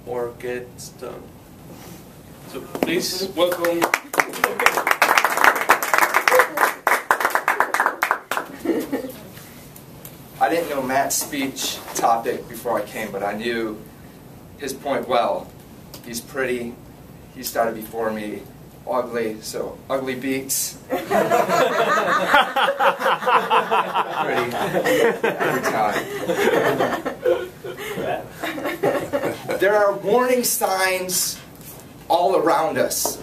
or get done. So please welcome. I didn't know Matt's speech topic before I came, but I knew his point well. He's pretty. He started before me. Ugly, so ugly beats. Pretty every time. There are warning signs all around us.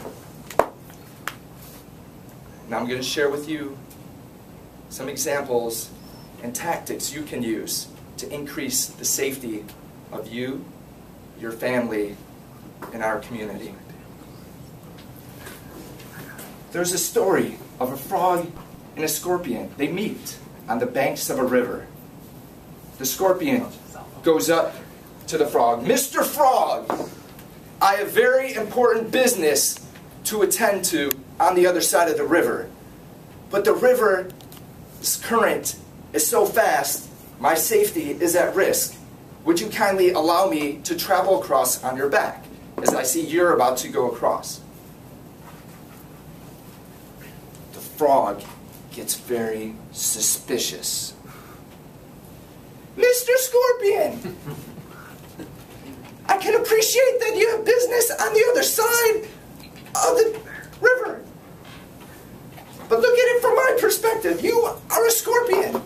Now I'm going to share with you some examples and tactics you can use to increase the safety of you, your family, and our community. There's a story of a frog and a scorpion. They meet on the banks of a river. The scorpion goes up to the frog. "Mr. Frog, I have very important business to attend to on the other side of the river. But the river's current is so fast, my safety is at risk. Would you kindly allow me to travel across on your back, as I see you're about to go across?" The frog gets very suspicious. "Mr. Scorpion, I can appreciate that you have business on the other side of the river. But look at it from my perspective. You are a scorpion.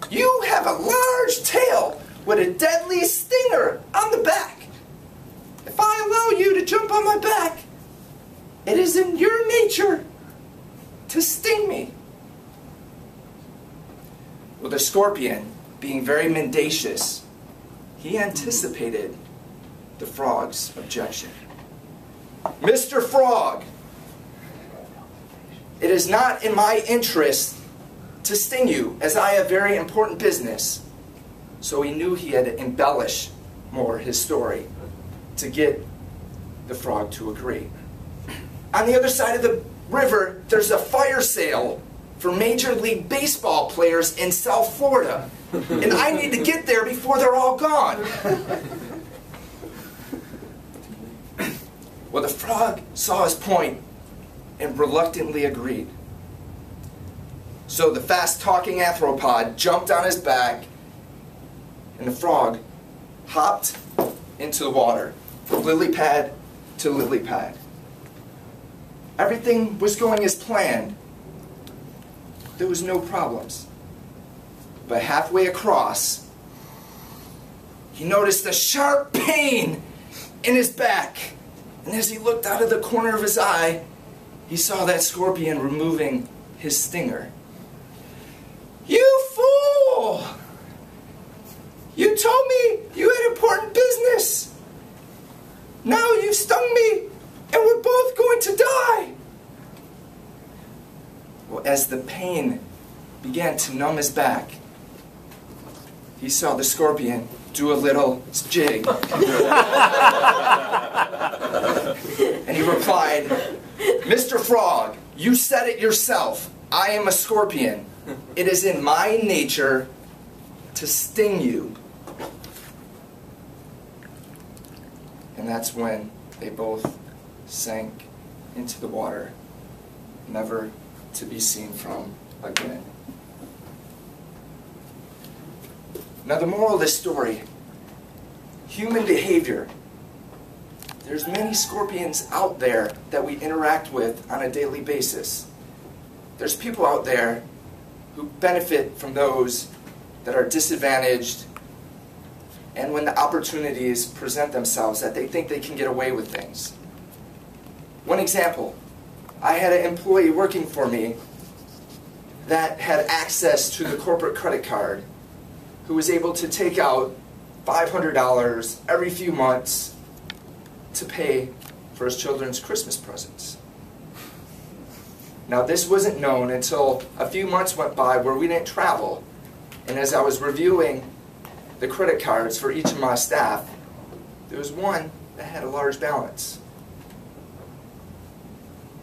You have a large tail with a deadly stinger on the back. If I allow you to jump on my back, it is in your nature to sting me." Well, the scorpion, being very mendacious, he anticipated the frog's objection. "Mr. Frog, it is not in my interest to sting you, as I have very important business." So he knew he had to embellish more his story to get the frog to agree. "On the other side of the river, there's a fire sale for Major League Baseball players in South Florida, and I need to get there before they're all gone." Well, the frog saw his point and reluctantly agreed. So the fast-talking arthropod jumped on his back, and the frog hopped into the water, from lily pad to lily pad. Everything was going as planned. There was no problems. But halfway across, he noticed a sharp pain in his back. And as he looked out of the corner of his eye, he saw that scorpion removing his stinger. "You fool! You told me you had important business. Now you've stung me, and we're both going to die." Well, as the pain began to numb his back, he saw the scorpion do a little jig. And he replied, "Mr. Frog, you said it yourself. I am a scorpion. It is in my nature to sting you." And that's when they both sank into the water, never to be seen from again. Now, the moral of this story: human behavior. There's many scorpions out there that we interact with on a daily basis. There's people out there who benefit from those that are disadvantaged, and when the opportunities present themselves, that they think they can get away with things. One example, I had an employee working for me that had access to the corporate credit card, who was able to take out $500 every few months to pay for his children's Christmas presents. Now, this wasn't known until a few months went by where we didn't travel, and as I was reviewing the credit cards for each of my staff, there was one that had a large balance.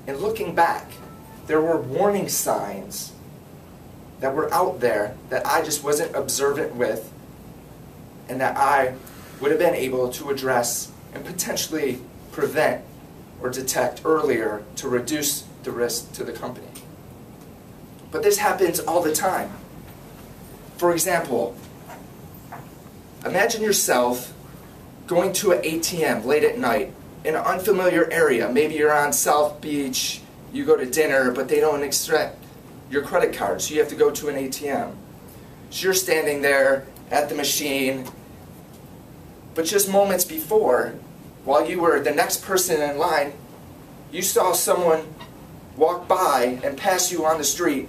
And looking back, there were warning signs that were out there that I just wasn't observant with, and that I would have been able to address and potentially prevent or detect earlier to reduce the risk to the company. But this happens all the time. For example, imagine yourself going to an ATM late at night in an unfamiliar area. Maybe you're on South Beach, you go to dinner, but they don't extract your credit card, so you have to go to an ATM. So you're standing there at the machine, but just moments before, while you were the next person in line, you saw someone walk by and pass you on the street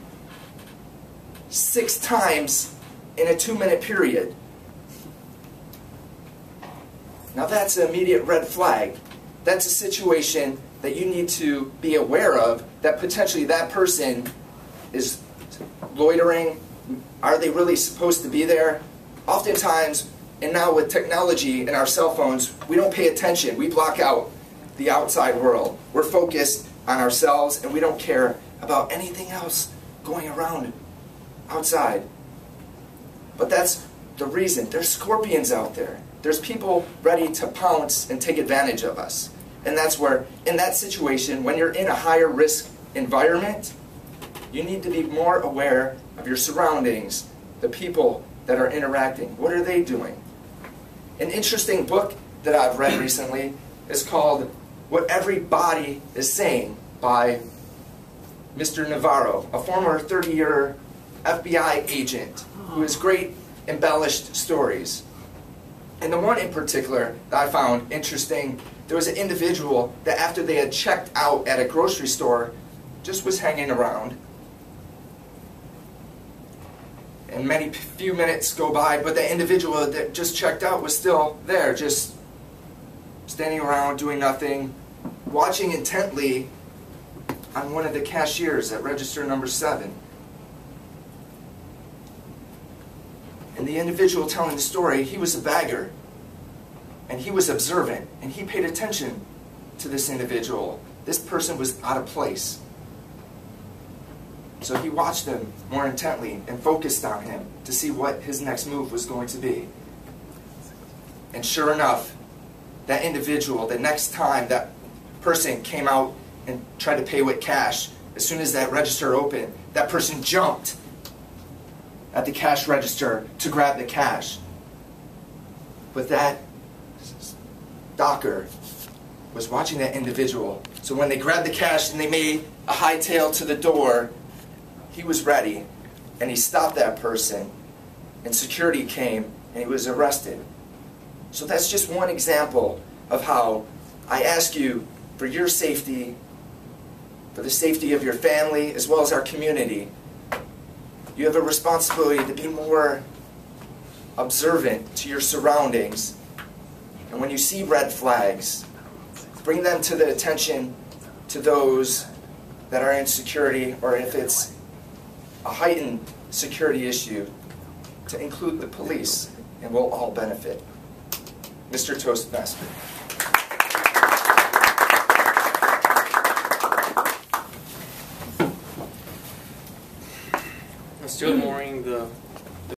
6 times in a 2-minute period. Now that's an immediate red flag. That's a situation that you need to be aware of, that potentially that person is loitering. Are they really supposed to be there? Oftentimes, and now with technology and our cell phones, we don't pay attention. We block out the outside world. We're focused on ourselves, and we don't care about anything else going around outside. But that's the reason. There's scorpions out there. There's people ready to pounce and take advantage of us. And that's where, in that situation, when you're in a higher risk environment, you need to be more aware of your surroundings, the people that are interacting. What are they doing? An interesting book that I've read recently is called What Every Body is Saying by Mr. Navarro, a former 30-year FBI agent who has great embellished stories. And the one in particular that I found interesting, there was an individual that after they had checked out at a grocery store, just was hanging around. And few minutes go by, but the individual that just checked out was still there, just standing around doing nothing, watching intently on one of the cashiers at register number 7. And the individual telling the story, he was a bagger, and he was observant, and he paid attention to this individual. This person was out of place. So he watched him more intently and focused on him to see what his next move was going to be. And sure enough, that individual, the next time that person came out and tried to pay with cash, as soon as that register opened, that person jumped at the cash register to grab the cash. But that docker was watching that individual. So when they grabbed the cash and they made a hightail to the door, he was ready, and he stopped that person, and security came, and he was arrested. So that's just one example of how I ask you, for your safety, for the safety of your family, as well as our community, you have a responsibility to be more observant to your surroundings. And when you see red flags, bring them to the attention to those that are in security, or if it's a heightened security issue, to include the police, and we'll all benefit. Mr. Toastmaster. Stuart Mooring,